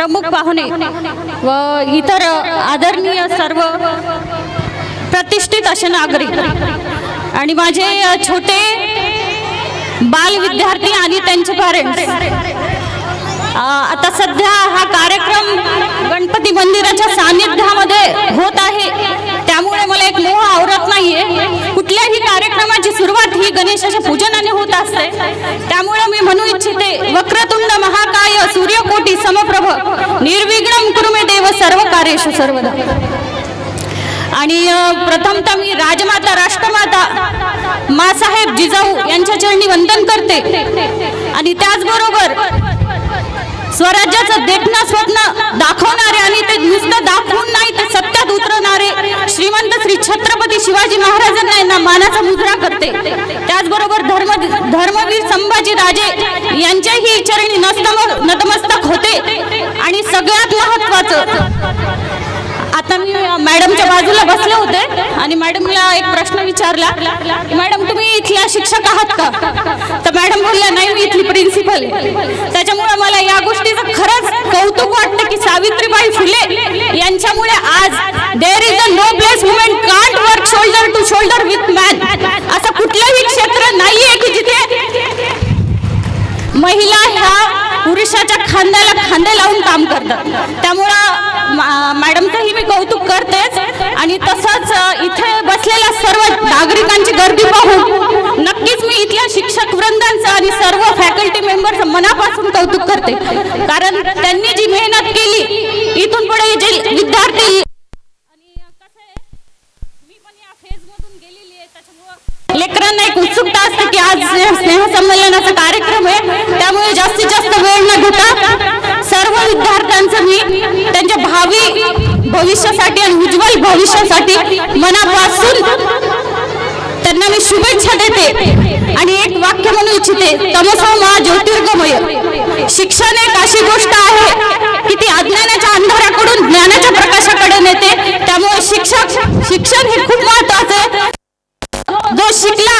प्रमुख पाहुणे व इतर आदरणीय सर्व प्रतिष्ठित असे नागरिक आणि माझे छोटे बाल विद्यार्थी आणि त्यांचे पॅरेंट्स, आता सध्या हा कार्यक्रम गणपती मंदिराच्या सानिध्यामध्ये होत आहे, त्यामुळे मला एक मोह आवरत नाहीये. कुठल्याही कार्यक्रमाची सुरुवात ही गणेशाच्या पूजनाने होत असते, त्यामुळे मी म्हणू इच्छिते, वक्रतुंड महाकाय सूर्यकोटी समप्रभ निर्विघ्नं कुरु मे देव सर्व कार्येषु सर्वदा. आणि प्रथमतः मी राजमाता राष्ट्रमाता मासाहेब जिजाऊ यांच्या चरणी वंदन करते आणि त्याचबरोबर स्वराज्याचं देखणं स्वप्न दाखवणारे आणि ते नुसतं दाखवून नाही तर सत्यात उतरवणारे श्रीमंत श्री छत्रपती शिवाजी महाराजांना यांना मानाचा मुजरा करते. त्याचबरोबर धर्मवीर संभाजी राजे यांच्याही चरणी नतमस्तक होते. आणि सगळ्यात महत्त्वाचं, आता मी मॅडमच्या बाजूला बसले होते आणि मॅडमला एक प्रश्न विचारला, मॅडम तुम्ही इथल्या शिक्षक आहात का? तर मॅडम बोलल्या नाही, मी इथली प्रिन्सिपल आहे. त्याच्यामुळे मला या गोष्टीचं खरंच कौतुक वाटतं की सावित्रीबाई फुले यांच्यामुळे आज there is a noblest woman can't work shoulder to shoulder with man, असं कुठलंही क्षेत्र नाहीये की जिथे महिला ह्या पुरुषाच्या खांद्याला खांदे लावून काम करतात. त्यामुळं मॅडमचंही मी कौतुक करतेच आणि तसंच इथे बसलेल्या सर्व नागरिकांची गर्दी पाहून नक्कीच मी इथल्या शिक्षक वृंदांचं आणि सर्व फॅकल्टी मेंबरचं मनापासून कौतुक करते, कारण त्यांनी जी मेहनत केली, इथून पुढे जे विद्यार्थी आणि कसं आहे, मी पण या फेजमधून गेलेली आहे, त्याच्यामुळं लेकरांना एक उत्सुकता असते की आज स्नेहसंमेलनाचा कार्यक्रम आहे, त्यामुळे जास्तीत जास्त वेळ न घेता सर्व विद्यार्थ्यांचं मी त्यांच्या भावी भविष्यासाठी आणि उज्ज्वल भविष्यासाठी मनापासून त्यांना मी शुभेच्छा देते. आणि एक वाक्य म्हणू इच्छिते, तमसो मा ज्योतिर्गमय. शिक्षण एक अशी गोष्ट आहे की ती अज्ञानाच्या अंधाराकडून ज्ञानाच्या प्रकाशाकडे नेते. त्यामुळे शिक्षण हे खूप महत्त्वाचं आहे. जो शिकला,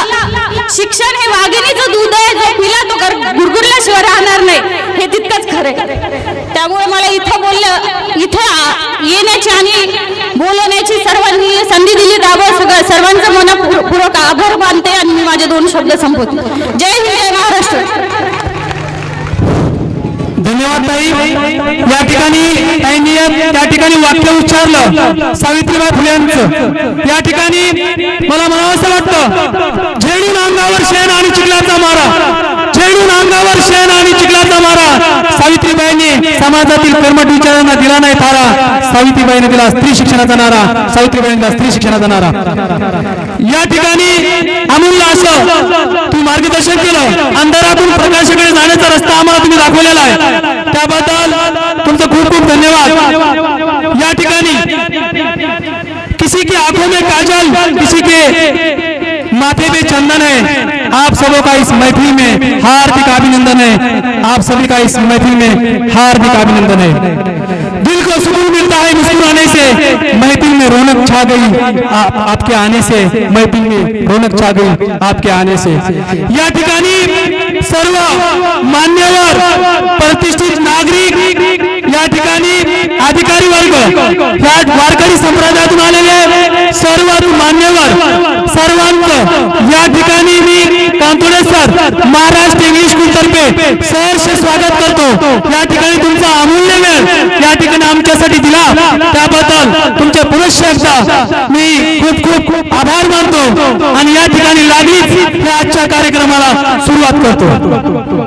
शिक्षण हे वाघिणीचं दूध आहे, जो पिला तो गुरगुरल्याशिवाय राहणार नाही, हे तितकंच खरं. त्यामुळे मला इथे येण्याची आणि बोलण्याची सर्वांनी संधी दिली, त्यामुळे सर्वांचं मनपूर्वक आभार मानते आणि मी माझे 2 शब्द संपवते. जय हिंद, जय महाराष्ट्र. धन्यवाद ताई. या ठिकाणी त्या ठिकाणी वाक्य उच्चारलं सावित्रीबाई फुलेंचं. या ठिकाणी मला म्हणावंसं वाटतं, झेडून अंगावर शेण आणि चिखलाचा मारा, झेडून अंगावर शेण आणि चिखलाचा मारा. सावित्रीबाईंनी समाजातील कर्मठ विचारांना दिला नाही थारा. सावित्रीबाईंनी दिला स्त्री शिक्षणाचा नारा, सावित्रीबाईंनी दिला स्त्री शिक्षणाचा नारा. या ठिकाणी अमूल्य असं तुम्ही मार्गदर्शन केलं, अंधारातून प्रकाशाकडे जाण्याचा रस्ता आम्हाला तुम्ही दाखवलेला आहे, त्याबद्दल तुमचं खूप खूप धन्यवाद. या ठिकाणी किसी की आंखों में काजल, किसी के माथे पे चंदन है, आप सबों का इस महफिल में हार्दिक अभिनंदन है. आप सभी का इस महफिल में हार्दिक अभिनंदन है. दिल को सुकून मिलता है मुस्कुराने से, महफिल में रौनक छा गई आपके आने से, महफिल में रौनक छा गई आपके आने से. या ठिकाणी सर्व मान्यवर प्रतिष्ठित नागरिक, या ठिकाणी अधिकारी वर्ग, या वारकरी संप्रदायातून आलेले सर्व मान्यवर सर्वांचं या ठिकाणी मी कांतोडे सर महाराष्ट्र इंग्लिश स्कूलतर्फे सहर्ष स्वागत करतो. या ठिकाणी तुमचा अमूल्य वेळ या ठिकाणी आमच्यासाठी दिला, त्याबद्दल तुमचे पुनश्च एकदा मी खूप खूप आभार मानतो आणि या ठिकाणी लागलीच या आजच्या कार्यक्रमाला सुरुवात करतो.